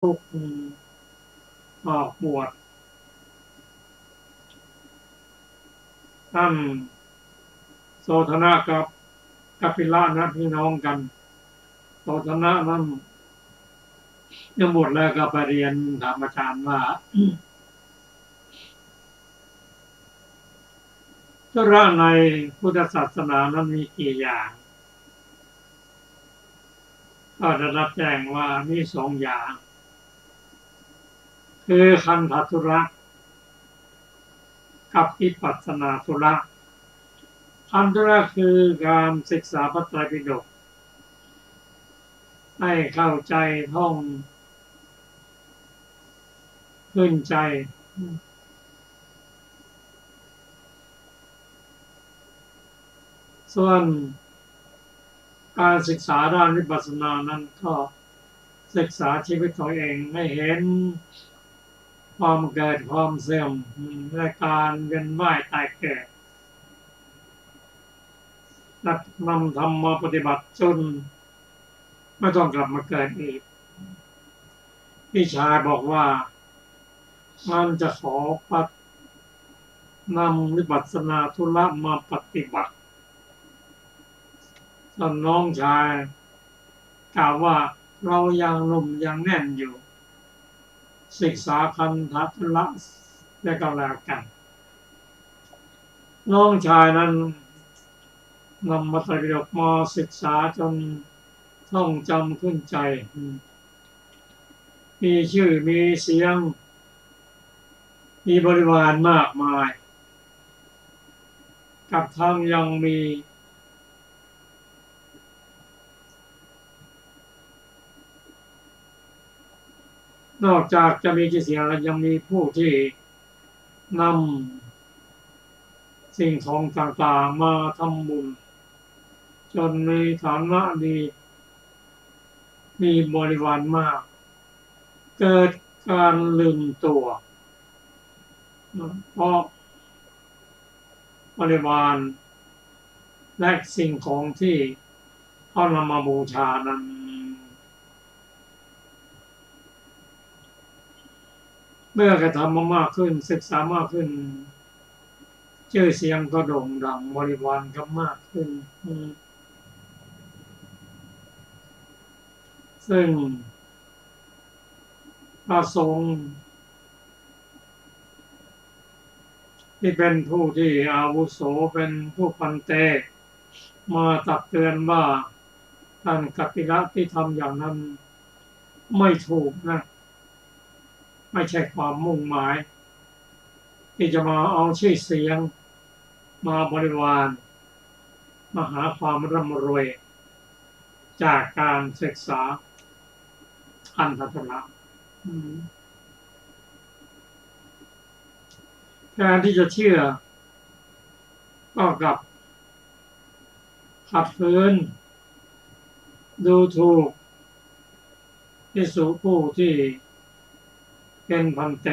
ลูกออกบวชท่านโสธนะกับกัปปิละนะพี่น้องกันโสธนะนั้นยังบวชแล้วก็ไปเรียนถามอาจารย์ว่าธุระในพุทธศาสนานั้นมีกี่อย่างก็ได้รับแจ้งว่ามี2 อย่างคือคันธธุระกับวิปัสสนาธุระคันธุระคือการศึกษาพระไตรปิฎกให้เข้าใจท่องขึ้นใจส่วนการศึกษาด้านวิปัสสนานั้นก็ศึกษาชีวิตตัวเองให้เห็นความเกิดความเสื่อมและการเวียนว่ายตายเกิดและนำธรรมมาปฏิบัติจนไม่ต้องกลับมาเกิดอีกพี่ชายบอกว่ามันจะขอปัดนำวิปัสสนาธุระมาปฏิบัติส่วนน้องชายกล่าวว่าเรายังหนุ่มยังแน่นอยู่ศึกษาคันธธุระและก็แล้วกันน้องชายนั้นนำมาตรปิฎกมาศึกษาจนท่องจำขึ้นใจมีชื่อมีเสียงมีบริวารมากมายกับทั้งยังมีนอกจากจะมีชื่อเสียงแล้วยังมีผู้ที่นำสิ่งของต่างๆมาทำบุญจนมีฐานะดีมีบริวารมากเกิดการลืมตัวเพราะบริวารและสิ่งของที่เขานำมาบูชานั้นเมื่อกระทำมากขึ้นศึกษามากขึ้นชื่อเสียงก็โด่งดังบริวารก็มากขึ้นซึ่งพระสงฆ์ที่เป็นผู้ที่อาวุโสเป็นผู้พันเตมาตักเตือนว่าท่านกัปปิละที่ทำอย่างนั้นไม่ถูกนะไม่ใช่ความมุ่งหมายที่จะมาเอาชื่อเสียงมาบริวารมาหาความร่ำรวยจากการศึกษาอันธรรมะแทนที่จะเชื่อก็กลับขัดขืนดูถูกภิกษุผู้ที่เป็นพันเต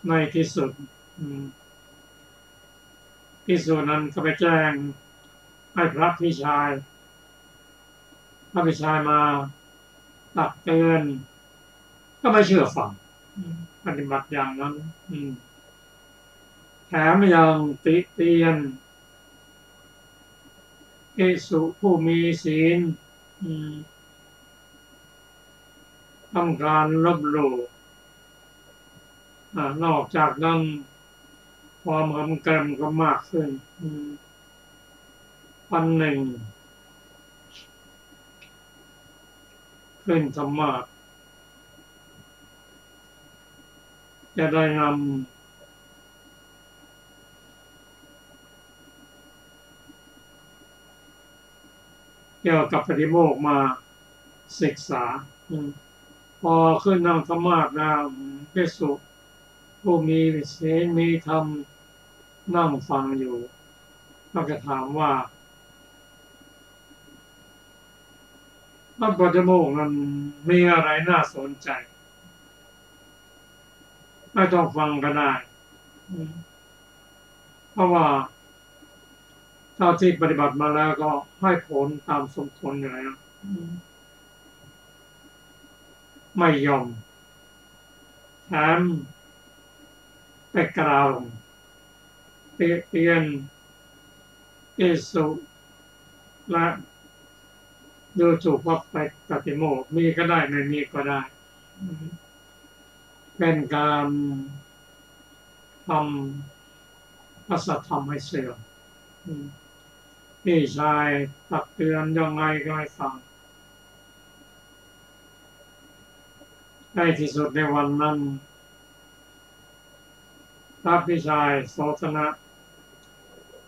ในที่สุดภิกษุนั้นก็ไปแจ้งให้พระพี่ชายมาตักเตือนก็ไม่เชื่อฟังปฏิบัติอย่างนั้นแถมยังติเตียนภิกษุผู้มีศีลทำการลบหลู่นอกจากนั้นความหำแกมก็มากขึ้นวันหนึ่งขึ้นธรรมะจะได้นำเกี่ยวกับปฏิโมกข์มาศึกษาพอขึ้นนั่งธรรมะแล้วภิกษุผู้มีศีลมีธรรมนั่งฟังอยู่ก็จะถามว่าพระปฏิโมกข์นั้นมีอะไรน่าสนใจไม่ต้องฟังก็ได้เพราะว่าเท่าที่ปฏิบัติมาแล้วก็ให้ผลตามสมควรอยู่แล้ว ไม่ยอมแถมไปกล่าวเตียนภิกษุและดูถูกว่าไปปฏิโมกข์มีก็ได้ไม่มีก็ได้เป็นการทำพระสัทธรรมให้เสื่อมพี่ชายตักเตือนยังไงก็ไม่ฟังในที่สุดในวันนั้นพระพี่ชายโสธนะ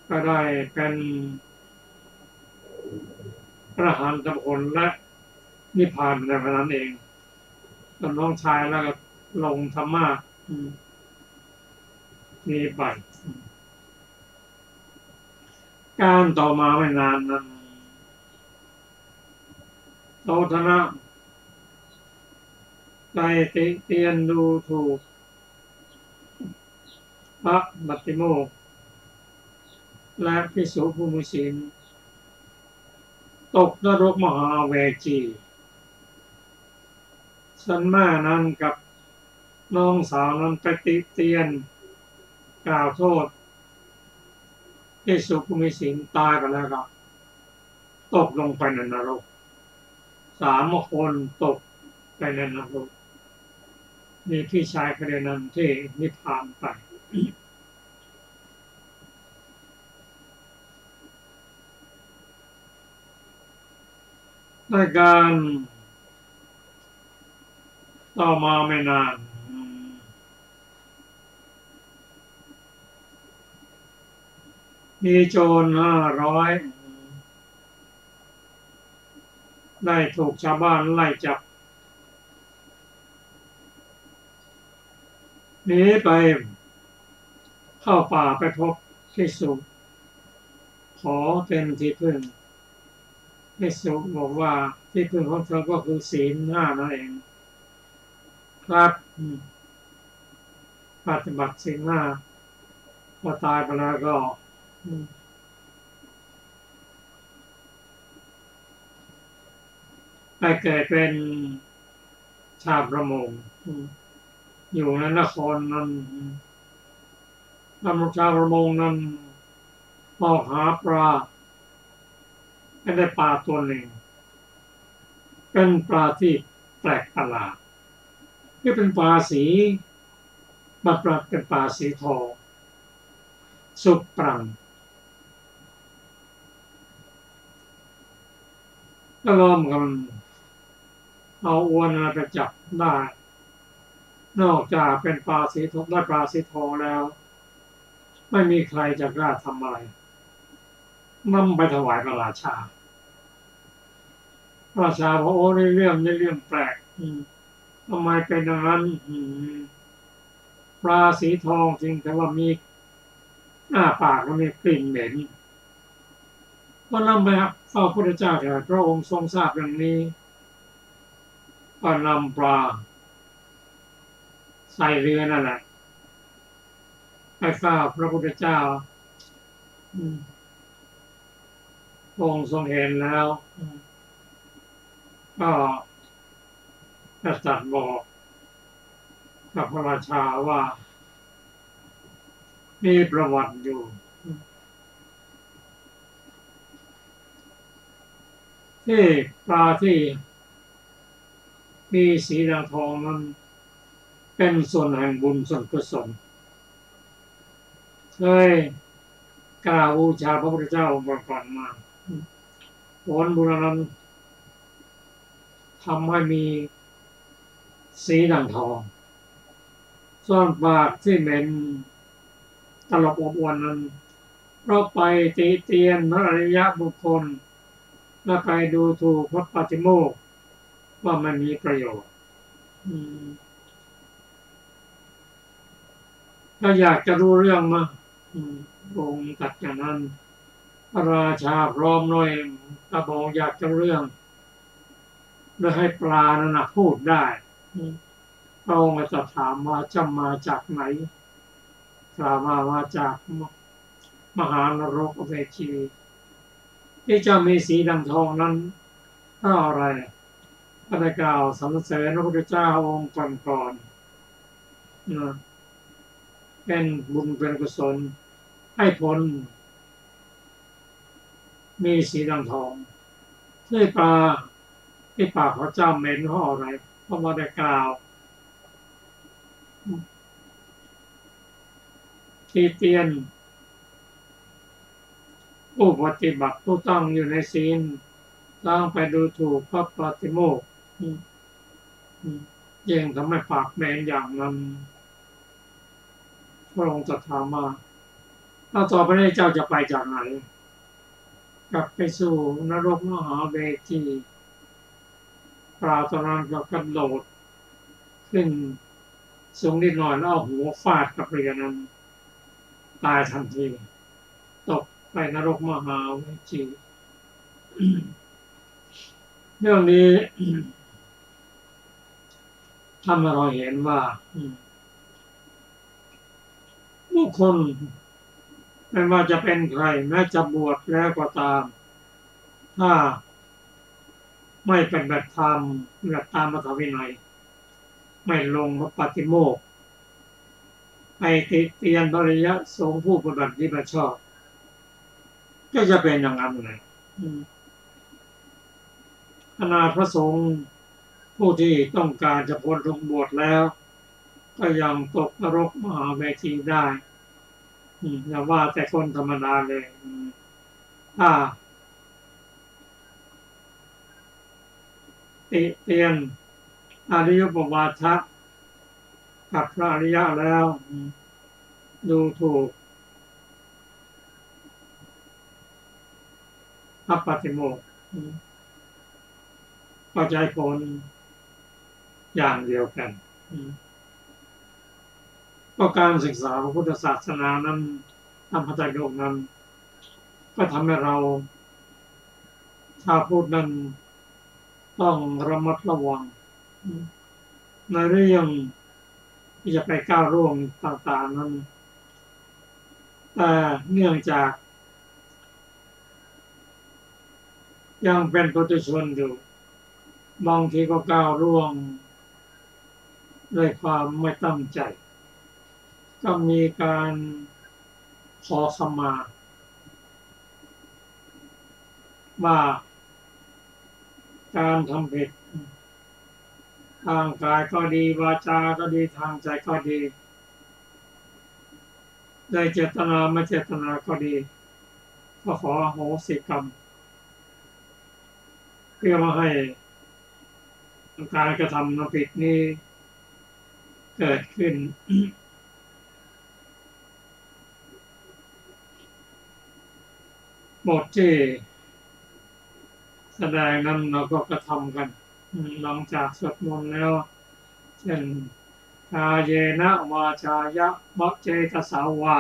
ก็ได้เป็นพระอรหันตผลและนิพพานในวันนั้นเองส่วนน้องชายแล้วก็ลงธรรมะนี้ไปการต่อมาไม่นานนั้นโสธนะได้ติเตียนดูถูกพระบัตติโมกข์และภิกษุผู้มีศีลตกนรกมหาเวจีสันมานั้นกับน้องสาวนั้นไปติเตียนกล่าวโทษภิกษุผู้มีศีลตายไปแล้วครับตกลงไปในนรก3 คนตกไปในนรกมีพี่ชายคนนั้นที่นิพพานไปในการต่อมาไม่นานมีโจร500ได้ถูกชาวบ้านไล่จับหนีไปเข้าป่าไปพบภิกษุขอเป็นที่พึ่งภิกษุบอกว่าที่พึ่งของเธอก็คือศีล5นั่นเองครับปฏิบัติศีล5พอตายไปแล้วก็ไปเกิดเป็นชาวประมงอยู่ในนครนั้นชาวประมงนั้นออกหาปลาได้ปลาตัวหนึ่งเป็นปลาที่แปลกประหลาดที่เป็นปลาสีบัดปลาเป็นปลาสีทองสุกปรังแล้วล้อมกันเอาอวนไปจับได้นอกจากเป็นปลาสีทองได้ปลาสีทองแล้วไม่มีใครจะกล้าทำอะไรนำไปถวายพระราชาพระราชาบอกโอ้นี่เรื่องแปลกทำไมเป็นอย่างนั้นปลาสีทองจริงแต่ว่ามีปากแล้วมีกลิ่นเหม็นก็นำไปเฝ้าพระพุทธเจ้าเถิดพระองค์ทรงทราบอย่างนี้ก็นำปลาใส่เรือนั่นแหละไปเฝ้าพระพุทธเจ้าพระองค์ทรงเห็นแล้วก็ตรัสบอกกับพระราชาว่ามีประวัติอยู่ที่ปลาที่มีสีดำทองนั้นเป็นส่วนแห่งบุญส่วนกุศลเคยกราบบูชาพระพุทธเจ้าองค์ก่อนมาผลบุญนั้นทำให้มีสีดังทองส่วนปากที่เหม็นตลบอบอวนนั้นเพราะไปติเตียนพระอริยบุคคลและไปดูถูกพระปฏิโมกข์ว่ามันมีประโยชน์ถ้าอยากจะรู้เรื่องมาองค์ตัดอย่างนั้นพระราชาพร้อมด้วยกระบอกอยากจะเรื่องโดยให้ปลานั้นพูดได้พระองค์จะถามว่าจะมาจากไหนกล่าวมาจากมหานรกเวจีที่จะมีสีดำทองนั้นเพราะอะไรเพ ก็ได้กล่าวสรรเสริญพระพุทธเจ้าองค์ก่อนๆนะเป็นบุญเป็นกุศลให้ผลมีสีดังทองที่ปลาที่ปากเขาเจ้าเหม็นเขาอะไรเพราะว่าได้กล่าวที่เตียนผู้ปฏิบัติผู้ตั้งอยู่ในศีลตั้งไปดูถูกพระปฏิโมกข์ยิ่งทำให้ปากเหม็นอย่างนั้นพระองค์ตรัสถามมาถ้าต่อไปนี้เจ้าจะไปจากไหนกลับไปสู่นรกมหาเวทีปลาตอนนั้นก็กระโดดขึ้นสูงนิดหน่อยแล้วเอาหัวฟาดกับเรือนั้นตายทันทีตกไปนรกมหาเวทีเรื่องนี้ทำให้เราเห็นว่าบุคคลไม่ว่าจะเป็นใครแม้จะบวชแล้วก็ตามถ้าไม่เป็นแบบธรรมแบบตามพระธรรมวินัยไม่ลงปฏิโมกข์ไปติเตียนภริยสงฆ์ผู้ปฏิบัติที่ประชอบก็จะเป็นอย่างนั้นเลยขนาดพระสงฆ์ผู้ที่ต้องการจะพ้นทุกข์บวชแล้วก็ยังตกนรกมหาเวทีได้อย่าว่าแต่คนธรรมดาเลยถ้าติเตียนอริยปวาทะกับพระอริยะแล้วดูถูกพระปฏิโมกข์ก็ใจผลอย่างเดียวกันก็การศึกษาพระพุทธศาสนานั้นธรรมจักรโลกนั้นก็ทำให้เราชาวพุทธนั้นต้องระมัดระวังในเรื่องที่จะไปก้าวล่วงต่างๆนั้นแต่เนื่องจากยังเป็นปุถุชนอยู่บางทีก็ก้าวล่วงด้วยความไม่ตั้งใจก็มีการขอขมาว่าการทำผิดทางกายก็ดีวาจาก็ดีทางใจก็ดีได้เจตนาไม่เจตนาก็ดีก็ขออโหสิกรรมเพื่อมาให้การกระทำผิดนี้เกิดขึ้นบทที่แสดงนั้นเราก็กระทำกันหลังจากสวดมนต์แล้วเช่นกาเยนะวาจายะมัจเจตสาวา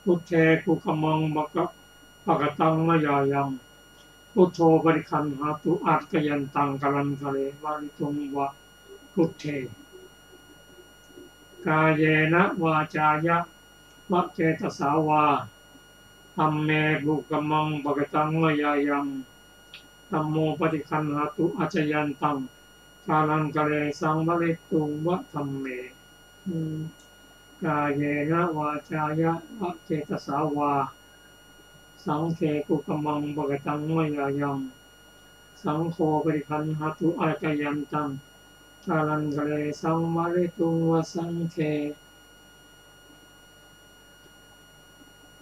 พุทเทกุกมังปะกตังมะยายังพุทโธปริคันหาตุอัตกยันตังกลันทะเลวาริตุงวะพุทเทกาเยนะวาจายะมัจเจตสาวาธัมเมบุกมังปะกตังมะยายังธัมโมปฏิคันหาตุอัจยันตังกาลังกะเลสังวริตุงวะธัมเมกาเยนะวาจายะมัจเจตสาวาสังเคกุกมังปะกตังมะยายังสังโฆปริคันหาตุอัจยันตังกาลังกะเลสังวริตุงวะสังเค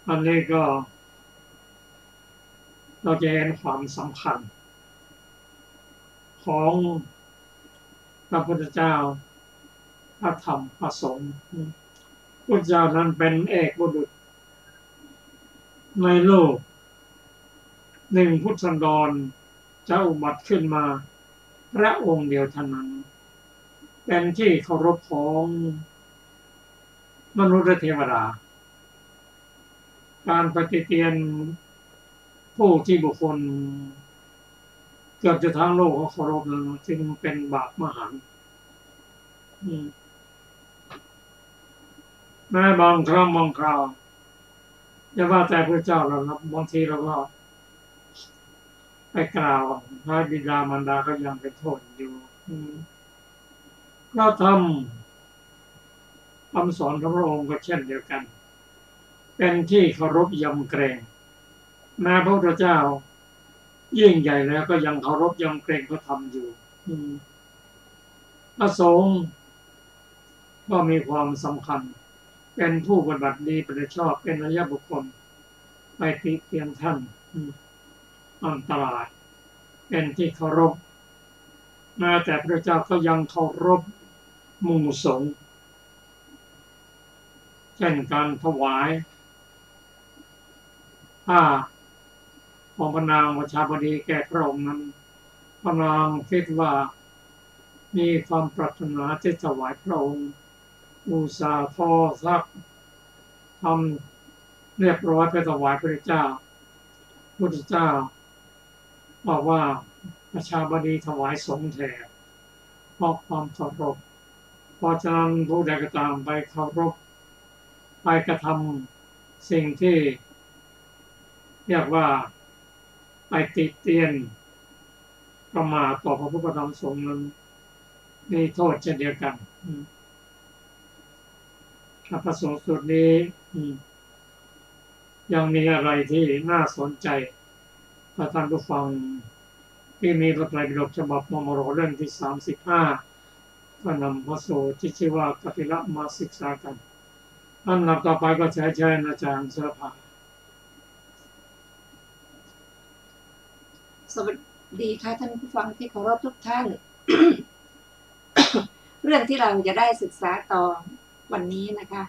อันนี้ก็เราจะเห็นความสำคัญของพระพุทธเจ้าพระธรรมพระสงฆ์พุทธเจ้านั้นเป็นเอกบุรุษในโลกหนึ่งพุทธันดรจะอุบัติขึ้นมาพระองค์เดียวเท่านั้นเป็นที่เคารพของมนุษย์และเทวดาการปฏิเตียนผู้ที่บุคคลเกือบจะทั้งโลกเขาเคารพนั้นจึงเป็นบาปมหันต์แม้บางครั้งบางคราวอย่าว่าแต่พระเจ้าเราครับบางทีเราก็ไป ไปกล่าวพระบิดามารดาก็ยังเป็นโทษอยู่ก็ทำคำสอนของพระองค์ก็เช่นเดียวกันเป็นที่เคารพยำเกรงแม้พระพุทธเจ้ายิ่งใหญ่แล้วก็ยังเคารพยำเกรงพระธรรมอยู่พระสงฆ์ก็มีความสำคัญเป็นผู้ปฏิบัติดีปฏิบัติชอบเป็นอริยบุคคลไปติเตียนท่านอันตรายเป็นที่เคารพแม้แต่พระเจ้าก็ยังเคารพหมู่สงฆ์เช่นการถวายผ้าของพระนางประชาบดีแก่พระองค์นั้นพระนางคิดว่ามีความปรารถนาที่ถวายพระองค์อุตสาห์ทอซักทำเรียบร้อยไปถวายพระเจ้าพุทธเจ้าบอกว่าประชาบดีถวายสงฆ์แทนเพราะความเคารพเพราะฉะนั้นผู้ใดก็ตามไปเคารพไปกระทำสิ่งที่เรียกว่าไปติเตียนประมาทต่อพระพุทธธรรมสงฆ์นั้นมีโทษเช่นเดียวกันพระสงฆ์สูตรนี้ยังมีอะไรที่น่าสนใจถ้าท่านผู้ฟังที่มีพระไตรปิฎกฉบับมมรเล่มที่35ก็นำพระสูตรที่ชื่อว่ากัปปิละมาศึกษากันอันดับต่อไปก็ใช้อาจารย์เสภาสวัสดีค่ะท่านผู้ฟังที่เคารพทุกท่าน เรื่องที่เราจะได้ศึกษาต่อวันนี้นะคะ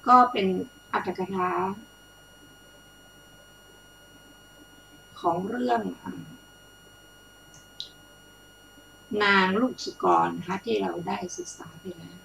ก็เป็นอรรถกถาของเรื่องนางลูกสุกรนะคะที่เราได้ศึกษาไปแล้ว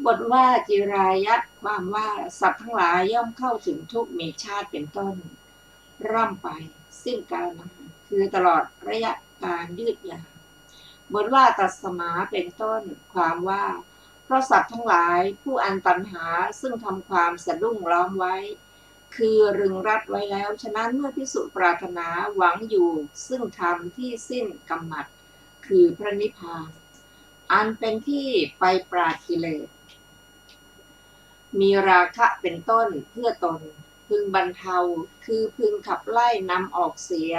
บทว่าจิรายะความว่าสัตว์ทั้งหลายย่อมเข้าถึงทุกข์มีชาติเป็นต้นร่ำไปสิ้นกาลนานคือตลอดระยะการยืดยาวบทว่าตัสมาเป็นต้นความว่าเพราะสัตว์ทั้งหลายผู้อันตัณหาซึ่งทำความสะดุ้งล้อมไว้คือรึงรัดไว้แล้วฉะนั้นเมื่อภิกษุปรารถนาหวังอยู่ซึ่งธรรมที่สิ้นกำหนัดคือพระนิพพานอันเป็นที่ไปปราศกิเลสมีราคะเป็นต้นเพื่อตนพึงบรรเทาคือพึงขับไล่นำออกเสีย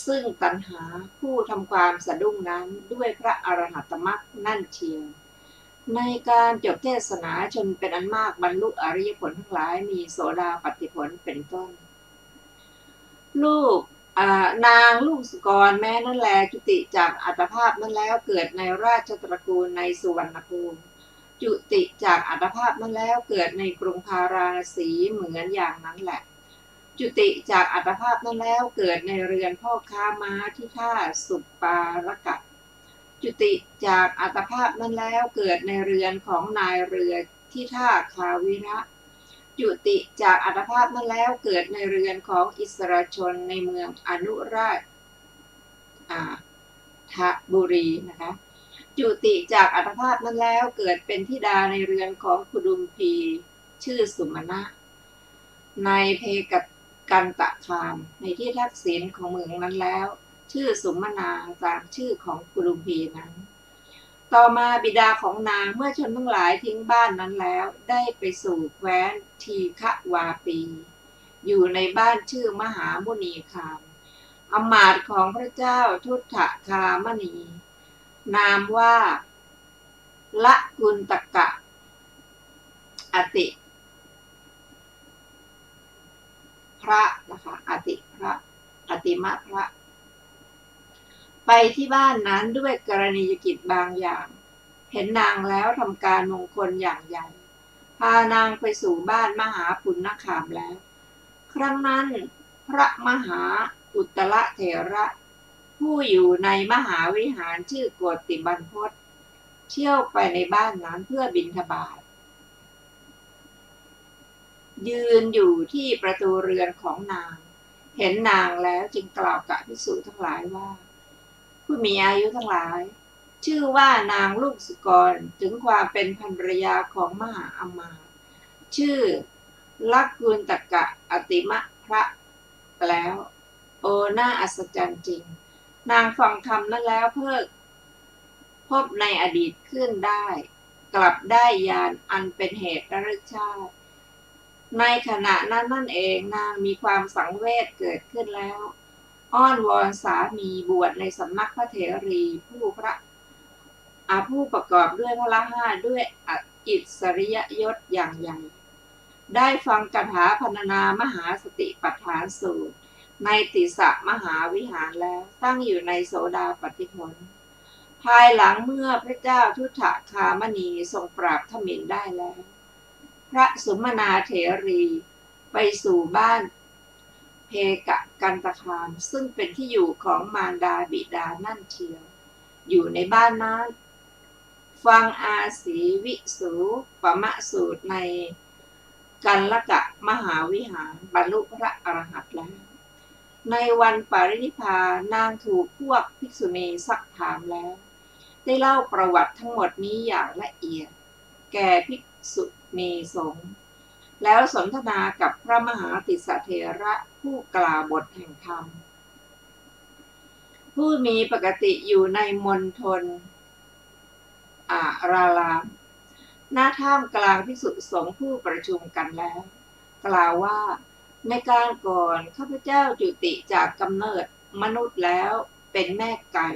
ซึ่งตัณหาผู้ทำความสะดุ้งนั้นด้วยพระอรหัตมรรคนั่นเชียวในการจบเทศนาชนเป็นอันมากบรรลุอริยผลทั้งหลายมีโสดาปัตติผลเป็นต้นลูกนางลูกสุกรแม้นั่นแลจุติจากอัตภาพนั้นแล้วเกิดในราชตระกูลในสุวรรณภูมิจุติจากอัตภาพนั้นแล้วเกิดในกรุงพาราณสีเหมือนอย่างนั้นแหละจุติจากอัตภาพนั้นแล้วเกิดในเรือนพ่อค้าม้าที่ท่าสุปปารกะจุติจากอัตภาพนั้นแล้วเกิดในเรือนของนายเรือที่ท่าคาวิระจุติจากอัตภาพนั้นแล้วเกิดในเรือนของอิสราชนในเมืองอนุราชทบุรีนะคะจุติจากอัตภาพนั้นแล้วเกิดเป็นธิดาในเรือนของกุดุมพีชื่อสุมาณะในเพกันตะคามในที่ทักษิณของเมืองนั้นแล้วชื่อสุมนาตามชื่อของกุดุมพีนั้นต่อมาบิดาของนางเมื่อชนทั้งหลายทิ้งบ้านนั้นแล้วได้ไปสู่แคว้นทีฆวาปีอยู่ในบ้านชื่อมหามุนีคามอมาตย์ของพระเจ้าทุตถคามณีนามว่าละกุณตกะอติพระนะคะอติพระอติมะพระไป ไปที่บ้านนั้นด้วยกรณียกิจบางอย่างเห็นนางแล้วทำการมงคลอย่างใหญ่พานางไปสู่บ้านมหาปุณณคามแล้วครั้งนั้นพระมหาอุตตรเถระผู้อยู่ในมหาวิหารชื่อโกติบรรพตเที่ยวไปในบ้านนั้นเพื่อบิณฑบาตยืนอยู่ที่ประตูเรือนของนางเห็นนางแล้วจึงกล่าวกับภิกษุทั้งหลายว่าผู้มีอายุทั้งหลายชื่อว่านางลูกสุกรถึงความเป็นภรรยาของมหาอมาตย์ชื่อลักกุณตกะอติมะพระแล้วโอน่าอัศจรรย์จริงนางฟังคำนั้นแล้วพบในอดีตขึ้นได้กลับได้ญาณอันเป็นเหตุระลึกชาติในขณะนั้นนั่นเองนางมีความสังเวชเกิดขึ้นแล้วอ้อนวอนสามีบวชในสำนักพระเถรีผู้ประกอบด้วยพละห้าด้วยอิสริยยศอย่างใหญ่ได้ฟังคาถาพรรณนามหาสติปัฏฐานสูตรในติสสมหาวิหารแล้วตั้งอยู่ในโสดาปัตติผลภายหลังเมื่อพระเจ้าทุตถคามณีทรงปราบทมิฬได้แล้วพระสุมนาเถรีไปสู่บ้านเพกกันตคามซึ่งเป็นที่อยู่ของมารดาบิดานั่นเชียวอยู่ในบ้านนั้นฟังอาสีวิสูปมะสูตรในกันลกะมหาวิหารบรรลุพระอรหันต์แล้วในวันปรินิพพานนางถูกพวกภิกษุณีซักถามแล้วได้เล่าประวัติทั้งหมดนี้อย่างละเอียดแก่ภิกษุณีสงฆ์แล้วสนทนากับพระมหาติสสะเถระผู้กล่าวบทแห่งธรรมผู้มีปกติอยู่ในมณฑลรารามหน้าท่ามกลางภิกษุสงฆ์ผู้ประชุมกันแล้วกล่าวว่าในการก่อนข้าพเจ้าจุติจากกำเนิดมนุษย์แล้วเป็นแม่ไก่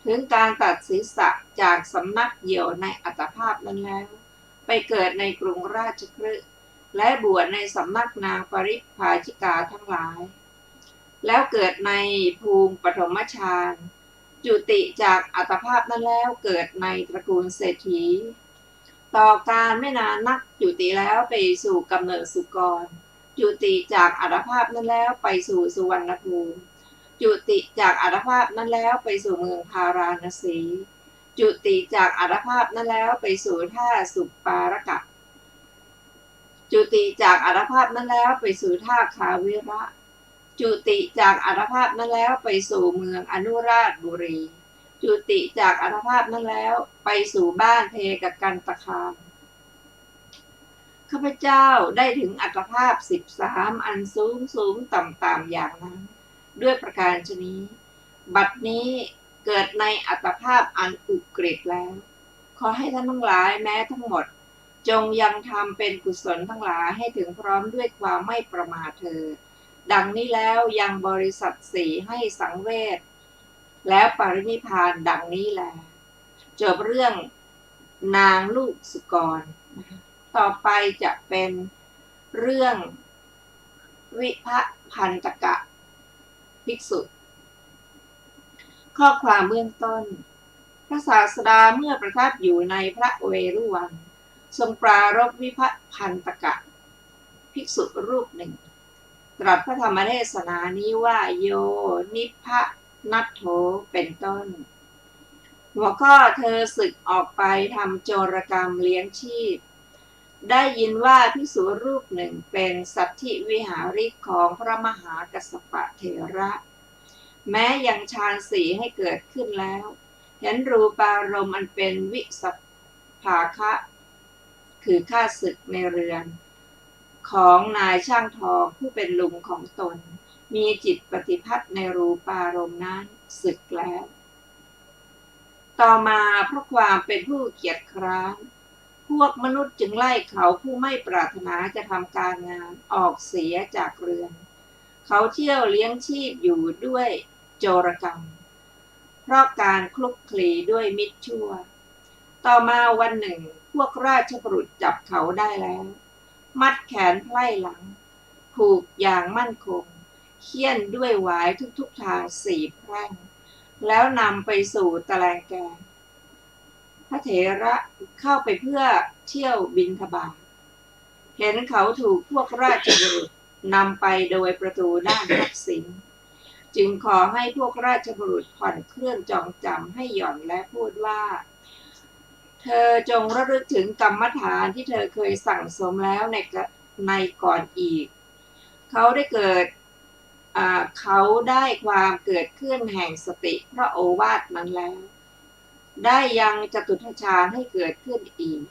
ถึงการตัดศีรษะจากสำนักเหยี่ยวในอัตภาพนั้นแล้วไปเกิดในกรุงราชคฤห์และบวชในสำนักนางปริภาชิกาทั้งหลายแล้วเกิดในภูมิปฐมฌานจุติจากอัตภาพนั้นแล้วเกิดในตระกูลเศรษฐีต่อการไม่นานนักจุติแล้วไปสู่กำเนิดสุกรจุติจากอัตภาพนั้นแล้วไปสู่สุวรรณภูมิจุติจากอัตภาพนั้นแล้วไปสู่เมืองพาราณสีจุติจากอัตภาพนั้นแล้วไปสู่ท่าสุปารกะจุติจากอัตภาพนั้นแล้วไปสู่ท่าคาวิระจุติจากอัตภาพนั้นแล้วไปสู่เมืองอนุราชบุรีจุติจากอัตภาพนั้นแล้วไปสู่บ้านเพกกันตคามข้าพเจ้าได้ถึงอัตภาพ13อันสูงต่ำอย่างนั้นด้วยประการฉนี้บัดนี้เกิดในอัตภาพอันอุกฤษแล้วขอให้ท่านทั้งหลายแม้ทั้งหมดจงยังทำเป็นกุศลทั้งหลายให้ถึงพร้อมด้วยความไม่ประมาทเถิดดังนี้แล้วยังบริษัทสี่ให้สังเวชแล้วปรินิพพานดังนี้แลจบเรื่องนางลูกสุกรต่อไปจะเป็นเรื่องวิภพันตกะภิกษุข้อความเบื้องต้นพระศาสดาเมื่อประทับอยู่ในพระเวรุวันทรงปรารภวิภพันตกะภิกษุรูปหนึ่งตรัสพระธรรมเทศนานี้ว่าโยนิพพนัทโธเป็นต้นหัวข้อเธอสึกออกไปทำโจรกรรมเลี้ยงชีพได้ยินว่าภิกษุรูปหนึ่งเป็นสัตถิวิหาริกของพระมหากัสสปะเถระแม้ยังฌานสี่ให้เกิดขึ้นแล้วเห็นรูปารมณ์อันเป็นวิสัพภาคะคือข้าศึกในเรือนของนายช่างทองผู้เป็นลุงของตนมีจิตปฏิภัทในรูปารมณ์นั้นสึกแล้วต่อมาเพราะความเป็นผู้เกียจคร้านพวกมนุษย์จึงไล่เขาผู้ไม่ปรารถนาจะทำการงานออกเสียจากเรือนเขาเที่ยวเลี้ยงชีพอยู่ด้วยโจรกรรมเพราะการคลุกคลีด้วยมิตรชั่วต่อมาวันหนึ่งพวกราชบุรุษจับเขาได้แล้วมัดแขนไพร่หลังผูกอย่างมั่นคงเฆี่ยนด้วยหวายทุกทาง4 แพร่ง แล้วนำไปสู่ตะแลงแกงพระเถระเข้าไปเพื่อเที่ยวบิณฑบาตเห็นเขาถูกพวกราชบุรุษนำไปโดยประตูด้านทักษิณจึงขอให้พวกราชบุรุษผ่อนเครื่องจองจำให้หย่อนและพูดว่าเธอจงระลึกถึงกรรมฐานที่เธอเคยสั่งสมแล้วในก่อนอีกเขาได้ความเกิดขึ้นแห่งสติพระโอวาทนั้นแล้วได้ยังจตุทัชฌานให้เกิดขึ้นอีก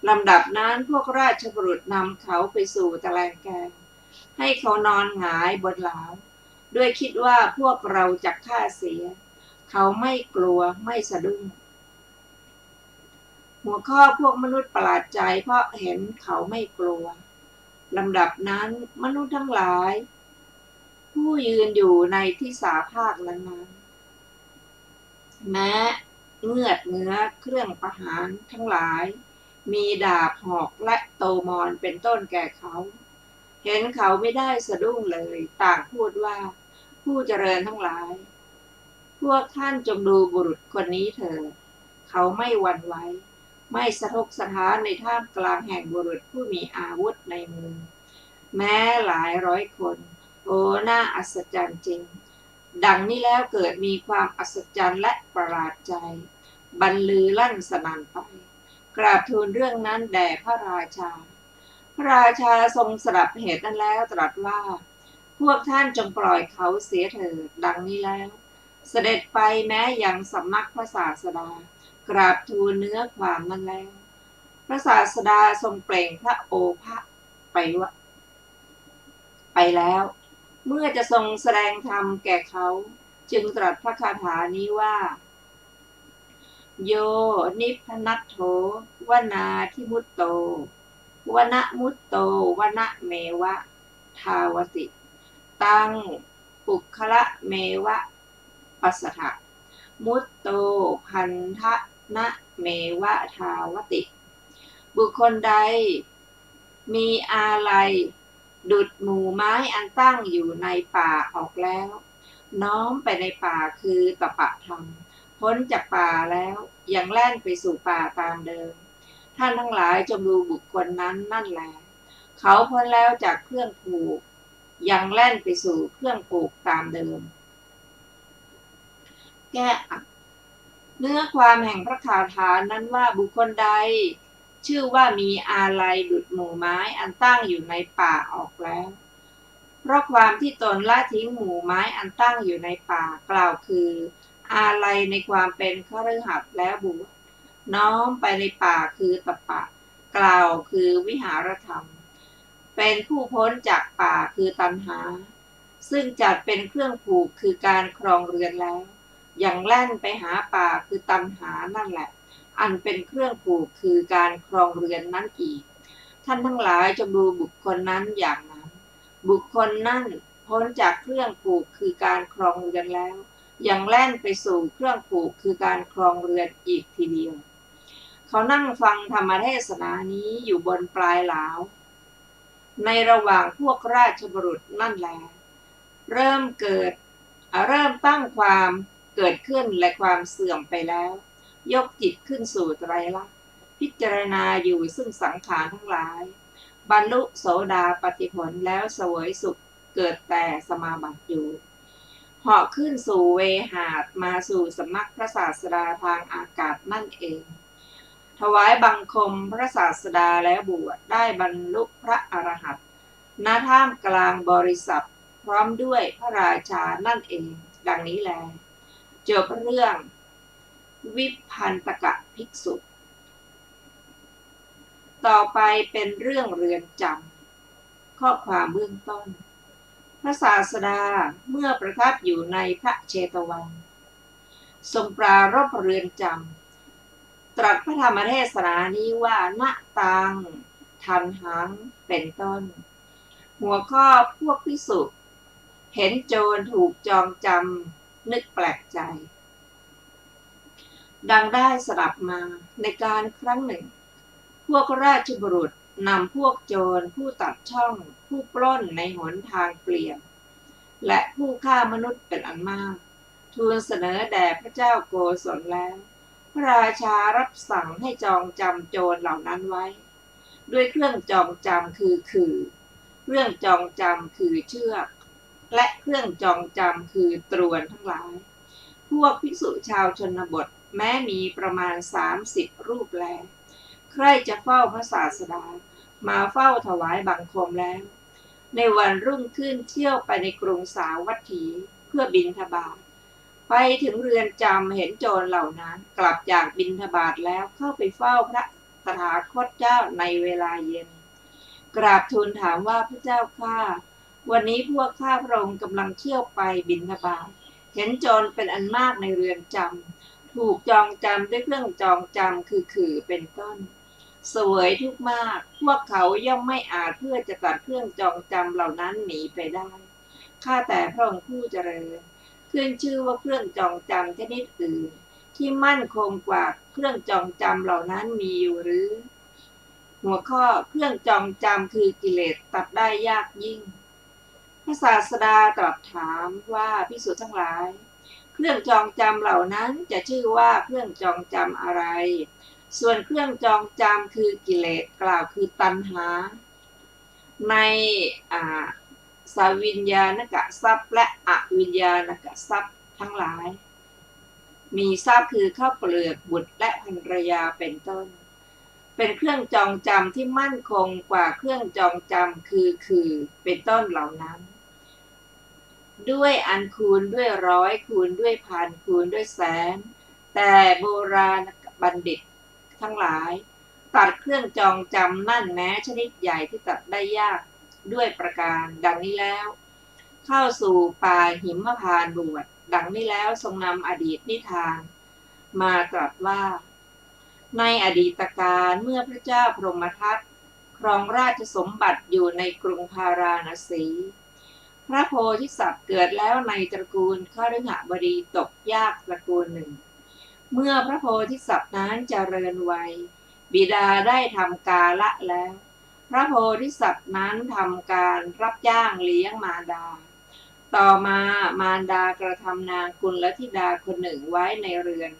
ลำดับนั้นพวกราชบุรุษนำเขาไปสู่ตะแลงแกงให้เขานอนหงายบนหลาวด้วยคิดว่าพวกเราจะฆ่าเสียเขาไม่กลัวไม่สะดุ้งหัวข้อพวกมนุษย์ประหลาดใจเพราะเห็นเขาไม่กลัวลำดับนั้นมนุษย์ทั้งหลายผู้ยืนอยู่ในที่สาภาคนั้นแม้เงือดเงื้อเครื่องประหารทั้งหลายมีดาบหอกและโตมอนเป็นต้นแก่เขาเห็นเขาไม่ได้สะดุ้งเลยต่างพูดว่าผู้เจริญทั้งหลายพวกท่านจงดูบุรุษคนนี้เถิดเขาไม่หวั่นไหวไม่สะทกสะท้านในท่ามกลางแห่งบุรุษผู้มีอาวุธในมือแม้หลายร้อยคนโอ้น่าอัศจรรย์จริงดังนี้แล้วเกิดมีความอัศจรรย์และประหลาดใจบรรลือลั่นสนั่นไปกราบทูลเรื่องนั้นแด่พระราชาพระราชาทรงสดับเหตุนั้นแล้วตรัสว่าพวกท่านจงปล่อยเขาเสียเถิดดังนี้แล้วเสด็จไปแม้ยังสำนักพระศาสดากราบทูลเนื้อความนั้นแล้วพระศาสดาทรงเปล่งพระโอภาสไปแล้วเมื่อจะทรงแสดงธรรมแก่เขาจึงตรัสพระคาถานี้ว่าโยนิพนัตโถวนาทิมุตโตวนะมุตโตวนะเมวะทาวติตังปุคละเมวะปัสสถะมุตโตพันทะนะเมวะทาวติบุคคลใดมีอาลัยดุจหมู่ไม้อันตั้งอยู่ในป่าออกแล้วน้อมไปในป่าคือตปะธรรมพ้นจากป่าแล้วยังแล่นไปสู่ป่าตามเดิมท่านทั้งหลายจงดูบุคคลนั้นนั่นแหละเขาพ้นแล้วจากเครื่องผูกยังแล่นไปสู่เครื่องผูกตามเดิมแก้เนื้อความแห่งพระคาถานั้นว่าบุคคลใดชื่อว่ามีอาลัยดุจหมู่ไม้อันตั้งอยู่ในป่าออกแล้วเพราะความที่ตนละทิ้งหมู่ไม้อันตั้งอยู่ในป่ากล่าวคืออาลัยในความเป็นคฤหัสถ์แล้วบวชน้อมไปในป่าคือตปะกล่าวคือวิหารธรรมเป็นผู้พ้นจากป่าคือตัณหาซึ่งจัดเป็นเครื่องผูกคือการครองเรือนแล้วอย่างแล่นไปหาป่าคือตัณหานั่นแหละอันเป็นเครื่องผูกคือการครองเรือนนั้นอีกท่านทั้งหลายจงดูบุคคลนั้นอย่างนั้นบุคคลนั้นพ้นจากเครื่องผูกคือการครองเรือนแล้วยังแล่นไปสู่เครื่องผูกคือการครองเรือนอีกทีเดียวเขานั่งฟังธรรมเทศนานี้อยู่บนปลายหลาวในระหว่างพวกราชบุรุษนั่นแลเริ่มตั้งความเกิดขึ้นและความเสื่อมไปแล้วยกจิตขึ้นสู่ไตรลักษณ์พิจารณาอยู่ซึ่งสังขารทั้งหลายบรรลุโสดาปัตติผลแล้วเสวยสุขเกิดแต่สมาบัติอยู่เหาะขึ้นสู่เวหาสมาสู่สำนักพระศาสดาทางอากาศนั่นเองถวายบังคมพระศาสดาแล้วบวชได้บรรลุพระอรหันต์ณท่ามกลางบริษัทพร้อมด้วยพระราชานั่นเองดังนี้แลจบเรื่องวิพันตกภิกษุต่อไปเป็นเรื่องเรือนจำข้อความเบื้องต้นพระศาสดาเมื่อประทับอยู่ในพระเชตวันทรงปรารภเรือนจำตรัสพระธรรมเทศนานี้ว่าณตังทันหังเป็นต้นหัวข้อพวกภิกษุเห็นโจรถูกจองจำนึกแปลกใจดังได้สดับมาในการครั้งหนึ่งพวกราชบุรุษนำพวกโจรผู้ตัดช่องผู้ปล้นในหนทางเปลี่ยนและผู้ฆ่ามนุษย์เป็นอันมาก ทูลเสนอแด่พระเจ้าโกศลแล้วพระราชารับสั่งให้จองจำโจรเหล่านั้นไว้ด้วยเครื่องจองจำคือเครื่องจองจำคือเชือกและเครื่องจองจำคือตรวนทั้งหลายพวกภิกษุชาวชนบทแม้มีประมาณ30 รูปแลใครจะเฝ้าพระศาสดามาเฝ้าถวายบังคมแล้วในวันรุ่งขึ้นเที่ยวไปในกรุงสาวัตถีเพื่อบิณฑบาตไปถึงเรือนจำเห็นโจรเหล่านั้นกลับจากบิณฑบาตแล้วเข้าไปเฝ้าพระตถาคตเจ้าในเวลาเย็นกราบทูลถามว่าพระเจ้าข้าวันนี้พวกข้าพระองค์กำลังเที่ยวไปบิณฑบาตเห็นโจรเป็นอันมากในเรือนจำถูกจองจำด้วยเครื่องจองจำคือเป็นต้นเสวยทุกข์มากพวกเขาย่อมไม่อาจเพื่อจะตัดเครื่องจองจำเหล่านั้นหนีไปได้ข้าแต่พระองค์ผู้เจริญขึ้นชื่อว่าเครื่องจองจำชนิดอื่นที่มั่นคงกว่าเครื่องจองจำเหล่านั้นมีอยู่หรือหัวข้อเครื่องจองจำคือกิเลสตัดได้ยากยิ่งพระศาสดาตรัสถามว่าภิกษุทั้งหลายเครื่องจองจำเหล่านั้นจะชื่อว่าเครื่องจองจำอะไรส่วนเครื่องจองจำคือกิเลสกล่าวคือตัณหาในสาวิญญาณกทรัพย์และอวิญญาณกทรัพย์ทั้งหลายมีทรัพย์คือข้าวเปลือกบุตรและภรรยาเป็นต้นเป็นเครื่องจองจำที่มั่นคงกว่าเครื่องจองจำคือเป็นต้นเหล่านั้นด้วยอันคูณด้วยร้อยคูณด้วยพันคูณด้วยแสนแต่โบราณบัณฑิตทั้งหลายตัดเครื่องจองจำนั่นแม้ชนิดใหญ่ที่ตัดได้ยากด้วยประการดังนี้แล้วเข้าสู่ป่าหิมพานต์บวชดังนี้แล้วทรงนำอดีตนิทานมาตรัสว่าในอดีตการเมื่อพระเจ้าพรหมทัตครองราชสมบัติอยู่ในกรุงพาราณสีพระโพธิสัตว์เกิดแล้วในตระกูลคฤหบดีตกยากตระกูลหนึ่งเมื่อพระโพธิสัตว์นั้นเจริญวัยบิดาได้ทำกาละแล้วพระโพธิสัตว์นั้นทำการรับจ้างเลี้ยงมารดาต่อมามารดากระทำนางกุลธิดาคนหนึ่งไว้ในเรือน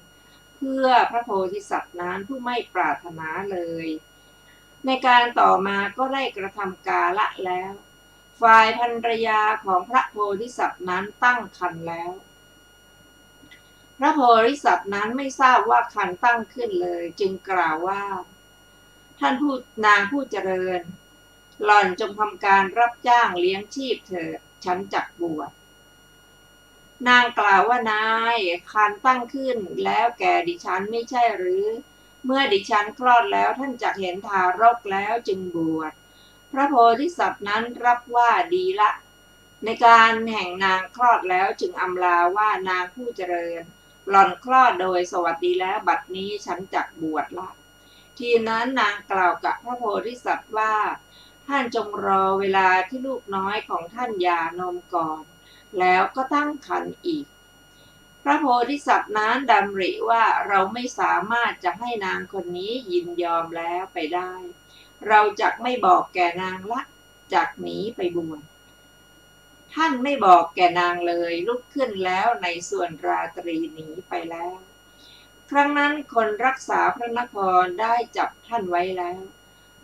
เพื่อพระโพธิสัตว์นั้นผู้ไม่ปรารถนาเลยในการต่อมาก็ได้กระทำกาละแล้วฝ่ายภรรยาของพระโพธิสัตว์นั้นตั้งครรภ์แล้วพระโพธิสัตว์นั้นไม่ทราบว่าครรภ์ตั้งขึ้นเลยจึงกล่าวว่าท่านนางผู้เจริญหล่อนจงทำการรับจ้างเลี้ยงชีพเถิดฉันจักบวชนางกล่าวว่านายครรภ์ตั้งขึ้นแล้วแก่ดิฉันไม่ใช่หรือเมื่อดิฉันคลอดแล้วท่านจักเห็นทารกแล้วจึงบวชพระโพธิสัตว์นั้นรับว่าดีละในการแห่งนางคลอดแล้วจึงอำลาว่านางผู้เจริญหล่อนคลอดโดยสวัสดีแล้วบัดนี้ฉันจักบวชละทีนั้นนางกล่าวกับพระโพธิสัตว์ว่าท่านจงรอเวลาที่ลูกน้อยของท่านหย่านมก่อนแล้วก็ตั้งครรภ์อีกพระโพธิสัตว์นั้นดำริว่าเราไม่สามารถจะให้นางคนนี้ยินยอมแล้วไปได้เราจักไม่บอกแก่นางละจักหนีไปบวชท่านไม่บอกแก่นางเลยลุกขึ้นแล้วในส่วนราตรีหนีไปแล้วครั้งนั้นคนรักษาพระนครได้จับท่านไว้แล้ว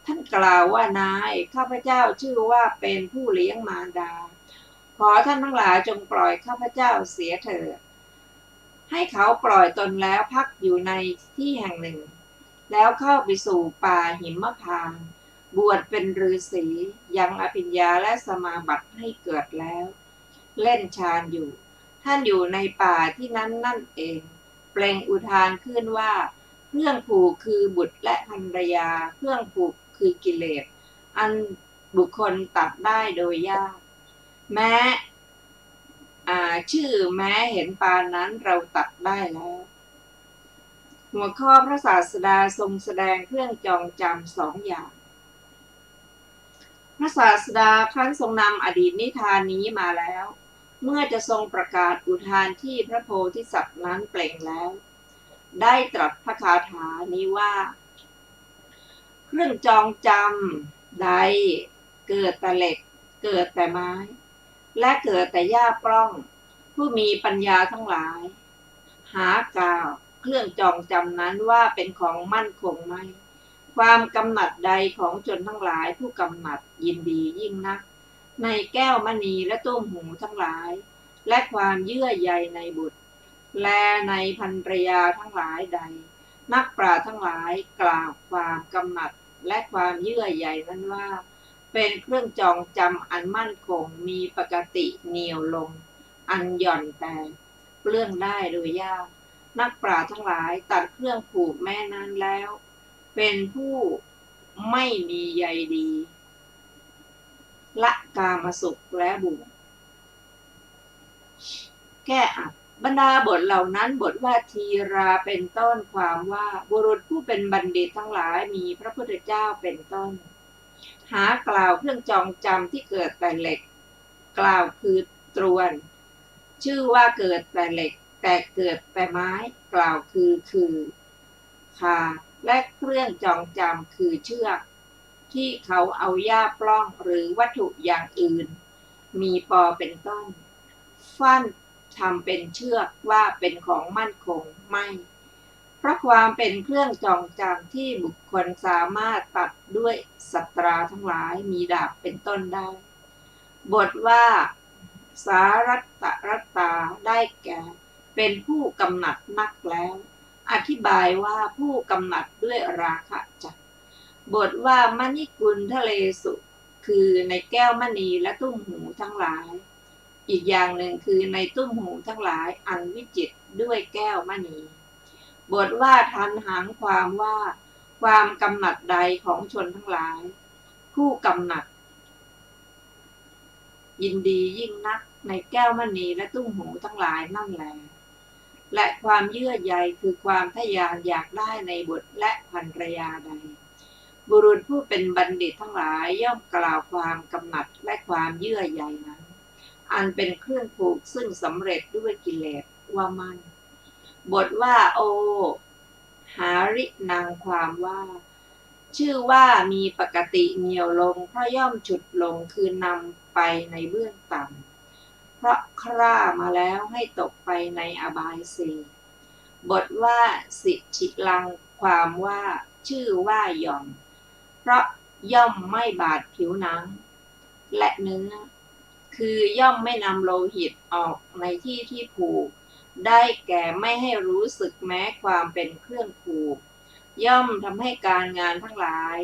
ท่านกล่าวว่านายข้าพเจ้าชื่อว่าเป็นผู้เลี้ยงมารดาขอท่านทั้งหลายจงปล่อยข้าพเจ้าเสียเถิดให้เขาปล่อยตนแล้วพักอยู่ในที่แห่งหนึ่งแล้วเข้าไปสู่ป่าหิมพานต์บวชเป็นฤาษียังอภิญญาและสมาบัติให้เกิดแล้วเล่นฌานอยู่ท่านอยู่ในป่าที่นั้นนั่นเองเปล่งอุทานขึ้นว่าเครื่องผูกคือบุตรและภรรยาเครื่องผูกคือกิเลสอันบุคคลตัดได้โดยยากแม้ชื่อแม้เห็นปานนั้นเราตัดได้แล้วหัวข้อพระศาสดาทรงแสดงเครื่องจองจำ2 อย่างพระศาสดาครั้นทรงนำอดีตนิทานนี้มาแล้วเมื่อจะทรงประกาศอุทานที่พระโพธิสัตว์นั้นเปล่งแล้วได้ตรัสพระคาถานี้ว่าเครื่องจองจำใดเกิดแต่เหล็กเกิดแต่ไม้และเกิดแต่หญ้าปล้อง ผู้มีปัญญาทั้งหลาย หากล่าวเครื่องจองจำนั้นว่าเป็นของมั่นคงไหมความกำหนัดใดของชนทั้งหลายผู้กำหนัดยินดียิ่งนักในแก้วมณีและตุ้มหูทั้งหลายและความเยื่อใยในบุตรและในภรรยาทั้งหลายใดนักปราชญ์ทั้งหลายกล่าวความกำหนัดและความเยื่อใยนั้นว่าเป็นเครื่องจองจำอันมั่นคงมีปกติเหนียวลงอันหย่อนแต่เปลื้องได้โดยยากนักปราชญ์ทั้งหลายตัดเครื่องผูกแม่นั้นแล้วเป็นผู้ไม่มีใยดีละกามสุขและบุญแก้อัดบรรดาบทเหล่านั้นบทว่าทีราเป็นต้นความว่าบุรุษผู้เป็นบัณฑิตทั้งหลายมีพระพุทธเจ้าเป็นต้นหากล่าวเครื่องจองจำที่เกิดแต่เหล็กกล่าวคือตรวนชื่อว่าเกิดแต่เหล็กแต่เกิดแต่ไม้กล่าวคือคาและเครื่องจองจำคือเชือกที่เขาเอาหญ้าปล้องหรือวัตถุอย่างอื่นมีปอเป็นต้นฟันทำเป็นเชือกว่าเป็นของมั่นคงไม่เพราะความเป็นเครื่องจองจำที่บุคคลสามารถตัดด้วยสัตราทั้งหลายมีดาบเป็นต้นได้บทว่าสารัตตรัตตาได้แก่เป็นผู้กำหนัดนักแล้วอธิบายว่าผู้กำหนัดด้วยราคะจักบทว่ามณิกุลทะเลสุคือในแก้วมณีและตุ้มหูทั้งหลายอีกอย่างหนึ่งคือในตุ้มหูทั้งหลายอันวิจิตรด้วยแก้วมณีบทว่าทันหังความว่าความกำหนัดใดของชนทั้งหลายผู้กำหนัดยินดียิ่งนักในแก้วมณีและตุ้มหูทั้งหลายนั่นแลและความเยื่อใยคือความทะยานอยากได้ในบุตรและภรรยาใดบุรุษผู้เป็นบัณฑิตทั้งหลายย่อมกล่าวความกำหนัดและความเยื่อใยนั้นอันเป็นเครื่องผูกซึ่งสำเร็จด้วยกิเลสว่ามั่นบทว่าโอหารินางความว่าชื่อว่ามีปกติเหนียวลงเพราะย่อมฉุดลงคือนำไปในเบื้องต่ำเพราะคร่ามาแล้วให้ตกไปในอบายสี่บทว่าสิชิลังความว่าชื่อว่าหย่อนเพราะย่อมไม่บาดผิวหนังและเนื้อคือย่อมไม่นำโลหิตออกในที่ที่ผูกได้แก่ไม่ให้รู้สึกแม้ความเป็นเครื่องผูกย่อมทำให้การงานทั้งหลาย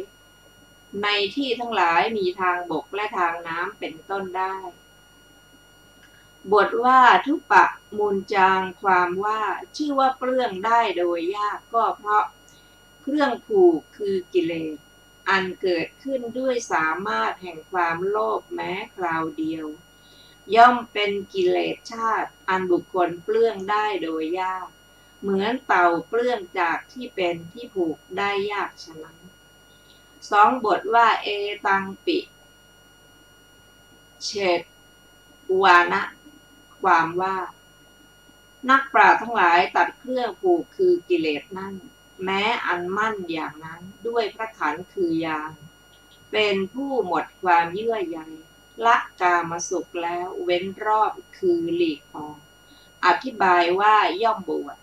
ในที่ทั้งหลายมีทางบกและทางน้ำเป็นต้นได้บทว่าทุปะมูลจางความว่าชื่อว่าเปลื้องได้โดยยากก็เพราะเครื่องผูกคือกิเลสอันเกิดขึ้นด้วยสามารถแห่งความโลภแม้คราวเดียวย่อมเป็นกิเลสชาติอันบุคคลเปลื้องได้โดยยากเหมือนเต่าเปลื้องจากที่เป็นที่ผูกได้ยากฉะนั้นสองบทว่าเอตังปิเฉดวานะความว่านักปราชญ์ทั้งหลายตัดเครื่องผูกคือกิเลสนั่นแม้อันมั่นอย่างนั้นด้วยพระขันธ์คือยานเป็นผู้หมดความเยื่อใยละกามสุขแล้วเว้นรอบคือหลีกออกอธิบายว่าย่อมบวช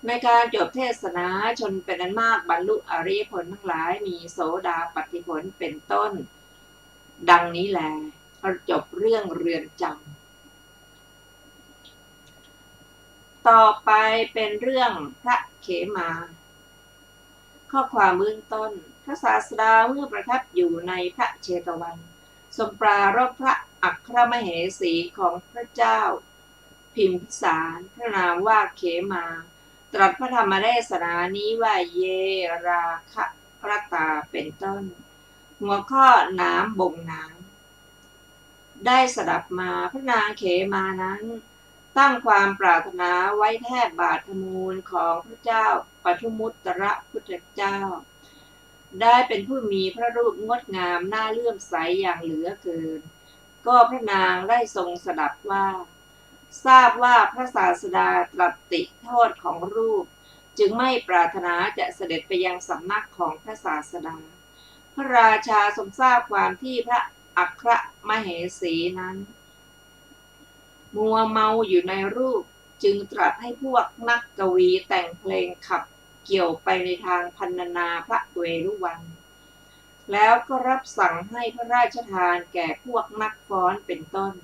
ในการจบเทศนาชนเป็นอันมากบรรลุอริยผลทั้งหลายมีโสดาปัตติผลเป็นต้นดังนี้แลจบเรื่องเรือนจำต่อไปเป็นเรื่องพระเขมาข้อความเบื้องต้นพระศาสดาเมื่อประทับอยู่ในพระเชตวันทรงปรารภพระอัครมเหสีของพระเจ้าพิมพิสารพระนามว่าเขมาตรัสพระธรรมเทศนานี้ว่าเยราคะรตาเป็นต้นหัวข้อน้ำบ่งน้ำได้สดับมาพระนางเขมานั้นตั้งความปรารถนาไว้แทบบาทมูลของพระเจ้าปทุมุตตรพุทธเจ้าได้เป็นผู้มีพระรูปงดงามน่าเลื่อมใสอย่างเหลือเกินก็พระนางได้ทรงสดับว่าทราบว่าพระศาสดาตรัสติโทษของรูปจึงไม่ปรารถนาจะเสด็จไปยังสำนักของพระศาสดาพระราชาทรงทราบความที่พระอัครมเหสีนั้น มัวเมาอยู่ในรูปจึงตรัสให้พวกนักกวีแต่งเพลงขับเกี่ยวไปในทางพรรณนาพระเวฬุวัน แล้วก็รับสั่งให้พระราชทานแก่พวกนักฟ้อนเป็นต้น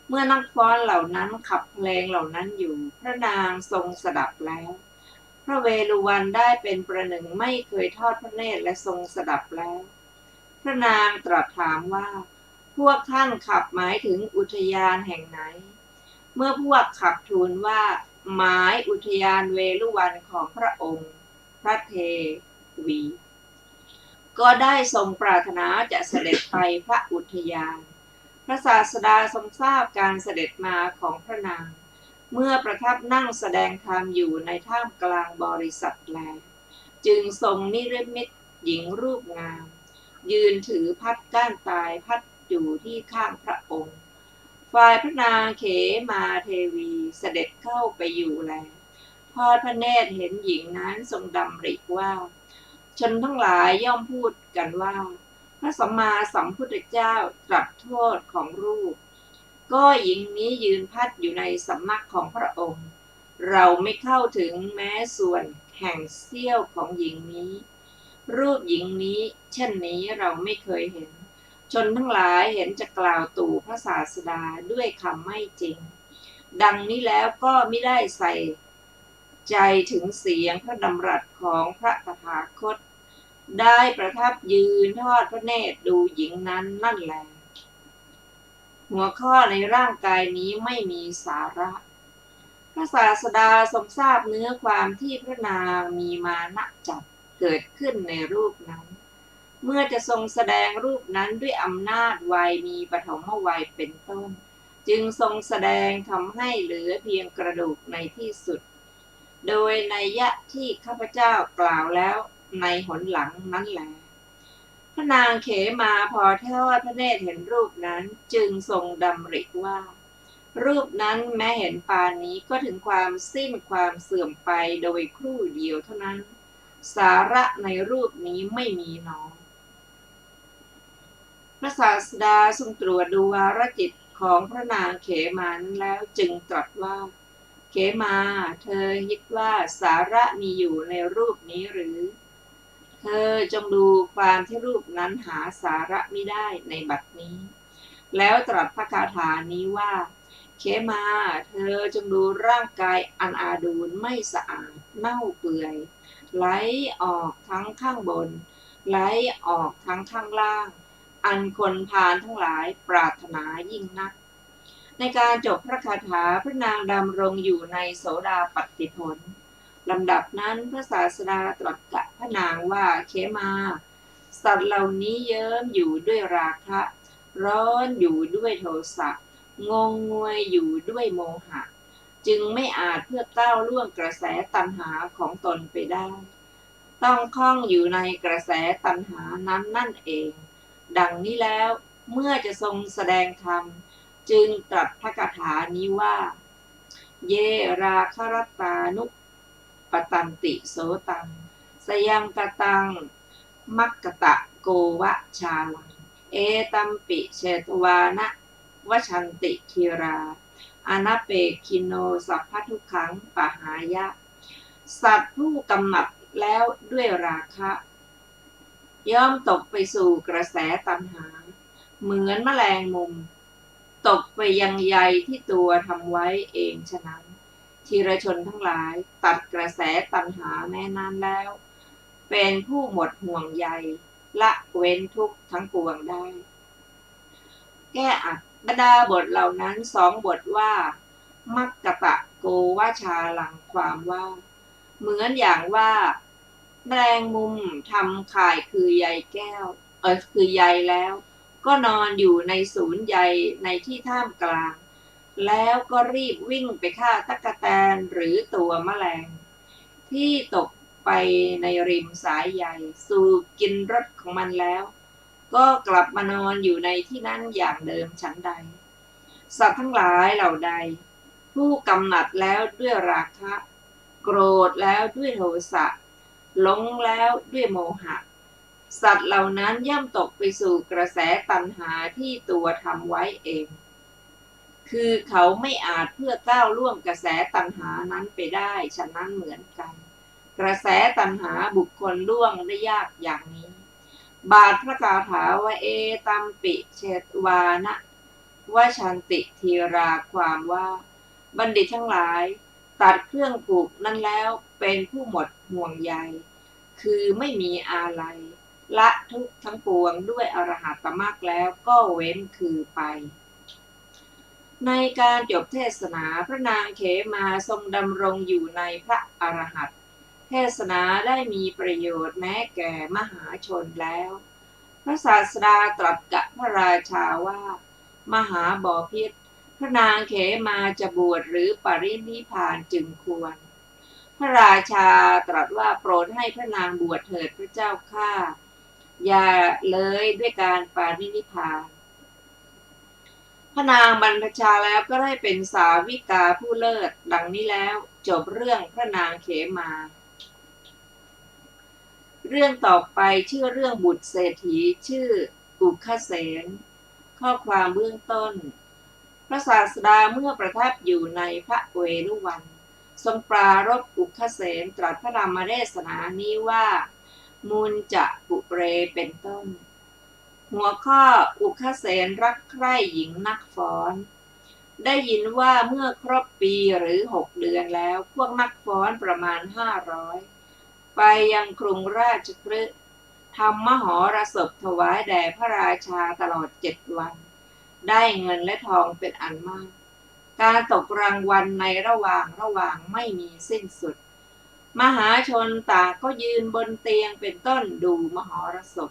เมื่อนักฟ้อนเหล่านั้นขับเพลงเหล่านั้นอยู่พระนางทรงสดับแล้วพระเวฬุวันได้เป็นประหนึ่งไม่เคยทอดพระเนตรและทรงสดับแล้วพระนางตรัสถามว่าพวกท่านขับหมายถึงอุทยานแห่งไหนเมื่อพวกขับทูลว่าหมายอุทยานเวฬุวันของพระองค์พระเทวีก็ได้ทรงปรารถนาจะเสด็จไปพระอุทยานพระศาสดาทรงทราบการเสด็จมาของพระนางเมื่อประทับนั่งแสดงธรรมอยู่ในท่ามกลางบริษัทแลจึงทรงนิรมิตหญิงรูปงามยืนถือพัดก้านตายพัดอยู่ที่ข้างพระองค์ฝ่ายพระนางเขมาเทวีเสด็จเข้าไปอยู่แลทอดพระเนตรเห็นหญิงนั้นทรงดำริว่าชนทั้งหลายย่อมพูดกันว่าพระสัมมาสัมพุทธเจ้าตรัสโทษของรูปก็หญิงนี้ยืนพัดอยู่ในสำนักของพระองค์เราไม่เข้าถึงแม้ส่วนแห่งเสี้ยวของหญิงนี้รูปหญิงนี้เช่นนี้เราไม่เคยเห็นชนทั้งหลายเห็นจะกล่าวตู่พระศาสดาด้วยคำไม่จริงดังนี้แล้วก็ไม่ได้ใส่ใจถึงเสียงพระดำรัสของพระตถาคตได้ประทับยืนทอดพระเนตรดูหญิงนั้นนั่นแลหัวข้อในร่างกายนี้ไม่มีสาระพระศาสดาทรงทราบเนื้อความที่พระนางมีมานะจักเกิดขึ้นในรูปนั้นเมื่อจะทรงแสดงรูปนั้นด้วยอำนาจวัยมีปฐมวัยเป็นต้นจึงทรงแสดงทำให้เหลือเพียงกระดูกในที่สุดโดยนัยยะที่ข้าพเจ้ากล่าวแล้วในหนหลังนั้นแหละพระนางเขมาพอทอดพระเนตรเห็นรูปนั้นจึงทรงดำริว่ารูปนั้นแม้เห็นปานนี้ก็ถึงความสิ้นความเสื่อมไปโดยครู่เดียวเท่านั้นสาระในรูปนี้ไม่มีหนอพระศาสดาทรงตรวจดูวาระจิตของพระนางเขมานั้นแล้วจึงตรัสว่าเขมาเธอคิดว่าสาระมีอยู่ในรูปนี้หรือเธอจงดูความที่รูปนั้นหาสาระไม่ได้ในบัดนี้แล้วตรัสพระคาถานี้ว่าเขมาเธอจงดูร่างกายอันอาดูลไม่สะอาดเน่าเปื่อยไหลออกทั้งข้างบนไหลออกทั้งข้างล่างอันคนพาลทั้งหลายปรารถนายิ่งนักในการจบพระคาถาพระนางดำรงอยู่ในโสดาปัตติผลลำดับนั้นพระศาสดาตรัสกับพระนางว่าเขมาสัตว์เหล่านี้เยิ้มอยู่ด้วยราคะร้อนอยู่ด้วยโทสะงงงวยอยู่ด้วยโมหะจึงไม่อาจเพื่อก้าวล่วงกระแสตัณหาของตนไปได้ต้องคล้องอยู่ในกระแสตัณหานั้นนั่นเองดังนี้แล้วเมื่อจะทรงแสดงธรรมจึงตรัสพระคาถานี้ว่าเยราครตานุปตันติโสตังสยังกตังมัคกตะโกวะชาลังเอตัมปิเชตวานะวชันติทีราอนาเปคิโนสัพพทุกขังปหายะสัตว์ผู้กำหนัดแล้วด้วยราคะย่อมตกไปสู่กระแสตัณหาเหมือนแมลงมุมตกไปยังใยที่ตัวทำไว้เองฉะนั้นทีรชนทั้งหลายตัดกระแสตัณหาแม้นานแล้วเป็นผู้หมดห่วงใยละเว้นทุกข์ทั้งปวงได้แก้อัดบรรดาบทเหล่านั้นสองบทว่ามัคกตะโกวาชาลังความว่าเหมือนอย่างว่าแมลงมุมทำข่ายคือใยแก้วคือใยแล้วก็นอนอยู่ในศูนย์ใยในที่ท่ามกลางแล้วก็รีบวิ่งไปฆ่าตั๊กแตนหรือตัวแมลงที่ตกไปในริมสายใยสูบกินรสของมันแล้วก็กลับมานอนอยู่ในที่นั้นอย่างเดิมฉันใดสัตว์ทั้งหลายเหล่าใดผู้กำหนัดแล้วด้วยราคะโกรธแล้วด้วยโทสะหลงแล้วด้วยโมหะสัตว์เหล่านั้นย่อมตกไปสู่กระแสตัณหาที่ตัวทำไว้เอง คือเขาไม่อาจเพื่อก้าวล่วงกระแสตัณหานั้นไปได้ฉะนั้นเหมือนกันกระแสตัณหาบุคคลล่วงได้ยากอย่างนี้บาทพระคาถาว่าเอตัมปิเชตวานะวชันติทีราความว่าบัณฑิตทั้งหลายตัดเครื่องผูกนั้นแล้วเป็นผู้หมดห่วงใยคือไม่มีอาลัยละทุกข์ทั้งปวงด้วยอรหัตมรรคแล้วก็เว้นคือไปในการจบเทศนาพระนางเขมาทรงดำรงอยู่ในพระอรหันตเทศนาได้มีประโยชน์แม้แก่มหาชนแล้วพระศาสดาตรัสกับพระราชาว่ามหาบพิตรพระนางเขมาจะบวชหรือปรินิพพานจึงควรพระราชาตรัสว่าโปรดให้พระนางบวชเถิดพระเจ้าข้าอย่าเลยด้วยการปรินิพพานพระนางบรรพชาแล้วก็ได้เป็นสาวิกาผู้เลิศดังนี้แล้วจบเรื่องพระนางเขมาเรื่องต่อไปชื่อเรื่องบุตรเศรษฐีชื่ออุคเสนข้อความเบื้องต้นพระศาสดาเมื่อประทับอยู่ในพระเวฬุวันทรงปรารภอุคเสนตรัสพระธรรมเทศนานี้ว่ามูลจะปุเรเป็นต้นหัวข้ออุคเสนรักใคร่หญิงนักฟ้อนได้ยินว่าเมื่อครบปีหรือ6 เดือนแล้วพวกนักฟ้อนประมาณ500ไปยังกรุงราชคฤห์ทำมหรสพถวายแด่พระราชาตลอด7 วันได้เงินและทองเป็นอันมากการตกรางวัลในระหว่างไม่มีสิ้นสุดมหาชนต่างก็ยืนบนเตียงเป็นต้นดูมหรสพ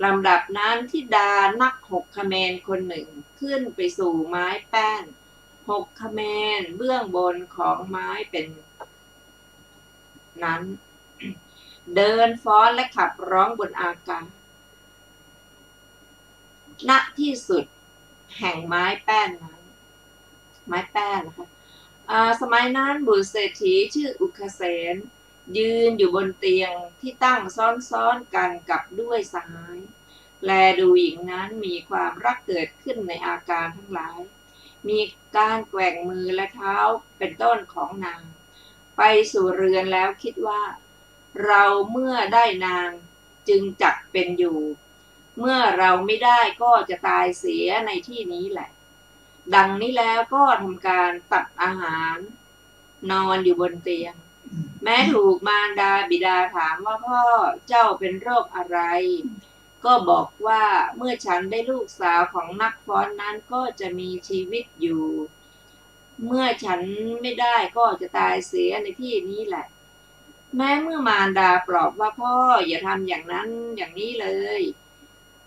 ลำดับนั้นธิดานัก6 คเมนคนหนึ่งขึ้นไปสู่ไม้แป้น6 คเมนเบื้องบนของไม้เป็นนั้นเดินฟ้อนและขับร้องบนอากาศณที่สุดแห่งไม้แป้นนั้นไม้แป้นนะคะสมัยนั้นบุตรเศรษฐีชื่ออุคเสนยืนอยู่บนเตียงที่ตั้งซ้อนๆกันกับด้วยสหายแลดูหญิงนั้นมีความรักเกิดขึ้นในอาการทั้งหลายมีการแกว่งมือและเท้าเป็นต้นของนางไปสู่เรือนแล้วคิดว่าเราเมื่อได้นางจึงจักเป็นอยู่เมื่อเราไม่ได้ก็จะตายเสียในที่นี้แหละดังนี้แล้วก็ทำการตัดอาหารนอนอยู่บนเตียงแม้ถูกมารดาบิดาถามว่าพ่อเจ้าเป็นโรคอะไรก็บอกว่าเมื่อฉันได้ลูกสาวของนักฟ้อนนั้นก็จะมีชีวิตอยู่เมื่อฉันไม่ได้ก็จะตายเสียในที่นี้แหละแม้เมื่อมารดาปลอบว่าพ่ออย่าทำอย่างนั้นอย่างนี้เลย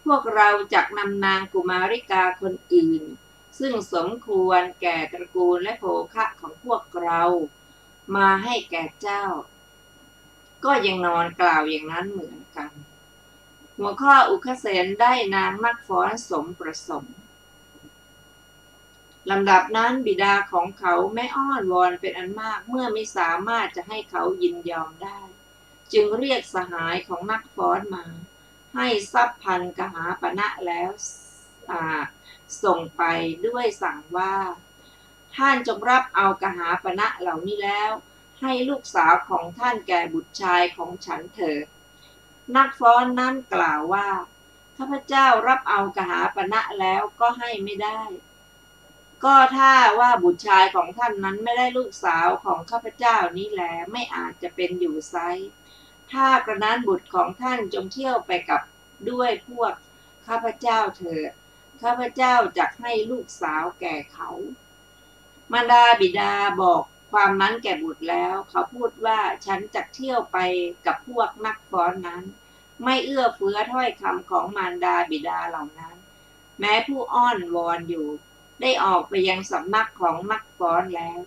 พวกเราจักนำนางกุมาริกาคนอื่นซึ่งสมควรแก่ตระกูลและโภคะของพวกเรามาให้แก่เจ้าก็ยังนอนกล่าวอย่างนั้นเหมือนกันหัวข้ออุคเสนได้นางนักฟ้อนสมประสงค์ลำดับนั้นบิดาของเขาแม่อ้อนวอนเป็นอันมากเมื่อไม่สามารถจะให้เขายินยอมได้จึงเรียกสหายของนักฟ้อนมาให้ทรัพย์พันกหาปณะแล้วส่งไปด้วยสั่งว่าท่านจงรับเอากหาปณะเหล่านี้แล้วให้ลูกสาวของท่านแก่บุตรชายของฉันเถิดนักฟ้อนนั้นกล่าวว่าข้าพเจ้ารับเอากหาปณะแล้วก็ให้ไม่ได้ก็ถ้าว่าบุตรชายของท่านนั้นไม่ได้ลูกสาวของข้าพเจ้านี้แลไม่อาจจะเป็นอยู่ไซถ้ากระนั้นบุตรของท่านจงเที่ยวไปกับด้วยพวกข้าพเจ้าเถิดข้าพเจ้าจักให้ลูกสาวแก่เขามารดาบิดาบอกความนั้นแก่บุตรแล้วเขาพูดว่าฉันจักเที่ยวไปกับพวกนักฟ้อนนั้นไม่เอื้อเฟื้อถ้อยคำของมารดาบิดาเหล่านั้นแม้ผู้อ้อนวอนอยู่ได้ออกไปยังสำนักของนักฟ้อนแล้ว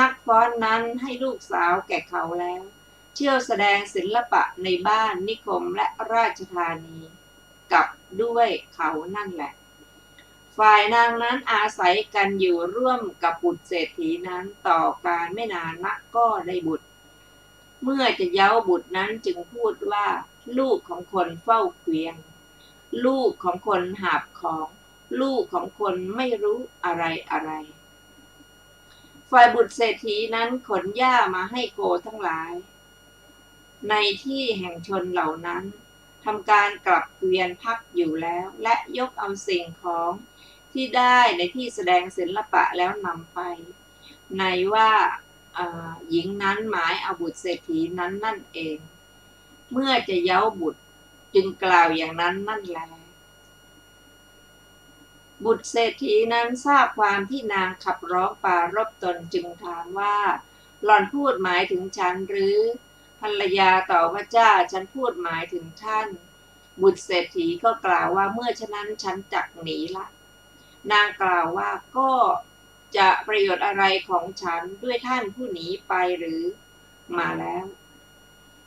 นักฟ้อนนั้นให้ลูกสาวแก่เขาแล้วเที่ยวแสดงศิลปะในบ้านนิคมและราชธานีกับด้วยเขานั่นแหละฝ่ายนางนั้นอาศัยกันอยู่ร่วมกับบุตรเศรษฐีนั้นต่อการไม่นานนักก็ได้บุตรเมื่อจะเย้าบุตรนั้นจึงพูดว่าลูกของคนเฝ้าเกวียนลูกของคนหาบของ ลูกของคนไม่รู้อะไรอะไรฝ่ายบุตรเศรษฐีนั้นขนหญ้ามาให้โคทั้งหลายในที่แห่งชนเหล่านั้นทำการกลับเกวียนพักอยู่แล้วและยกเอาสิ่งของที่ได้ในที่แสดงศิลปะแล้วนำไปในว่าหญิงนั้นหมายเอาบุตรเศรษฐีนั้นนั่นเองเมื่อจะเย้าบุตรจึงกล่าวอย่างนั้นนั่นแลบุตรเศรษฐีนั้นทราบความที่นางขับร้องปรารภตนจึงถามว่าหล่อนพูดหมายถึงฉันหรือภรรยาตอบว่าจ้าฉันพูดหมายถึงท่านบุตรเศรษฐีก็กล่าวว่าเมื่อฉะนั้นฉันจักหนีละนางกล่าวว่าก็จะประโยชน์อะไรของฉันด้วยท่านผู้หนีไปหรือมาแล้ว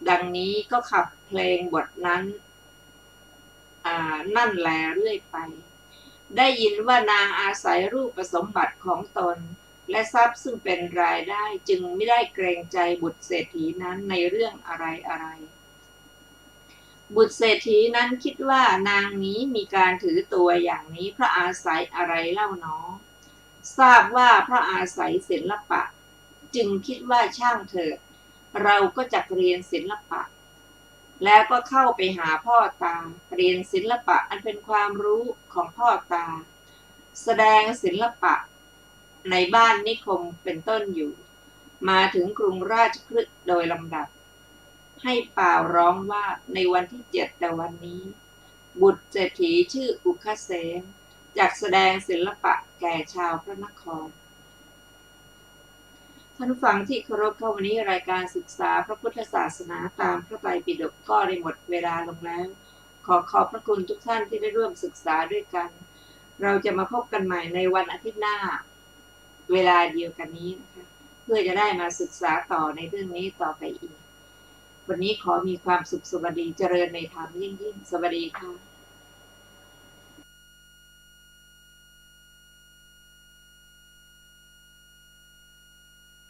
ดังนี้ก็ขับเพลงบทนั้นนั่นแลเรื่อยไปได้ยินว่านางอาศัยรูปสมบัติของตนและทรัพย์ซึ่งเป็นรายได้จึงไม่ได้เกรงใจบุตรเศรษฐีนั้นในเรื่องอะไรบุตรเศรษฐีนั้นคิดว่านางนี้มีการถือตัวอย่างนี้เพราะอาศัยอะไรเล่าหนอทราบว่าเพราะอาศัยศิลปะจึงคิดว่าช่างเถิดเราก็จะเรียนศิลปะแล้วก็เข้าไปหาพ่อตาเรียนศิลปะอันเป็นความรู้ของพ่อตาแสดงศิลปะในบ้านนิคมเป็นต้นอยู่มาถึงกรุงราชคฤห์โดยลำดับให้เป่าร้องว่าในวันที่7แต่วันนี้บุตรเศรษฐีชื่ออุคเสนจักแสดงศิลปะแก่ชาวพระนครท่านฟังที่เคารพเข้าวันนี้รายการศึกษาพระพุทธศาสนาตามพระไตรปิฎกก็ได้หมดเวลาลงแล้วขอบพระคุณทุกท่านที่ได้ร่วมศึกษาด้วยกันเราจะมาพบกันใหม่ในวันอาทิตย์หน้าเวลาเดียวกันนี้นะคะเพื่อจะได้มาศึกษาต่อในเรื่องนี้ต่อไปอีกวันนี้ขอมีความสุขสวัสดีเจริญในธรรมยิ่งสวัสดีค่ะ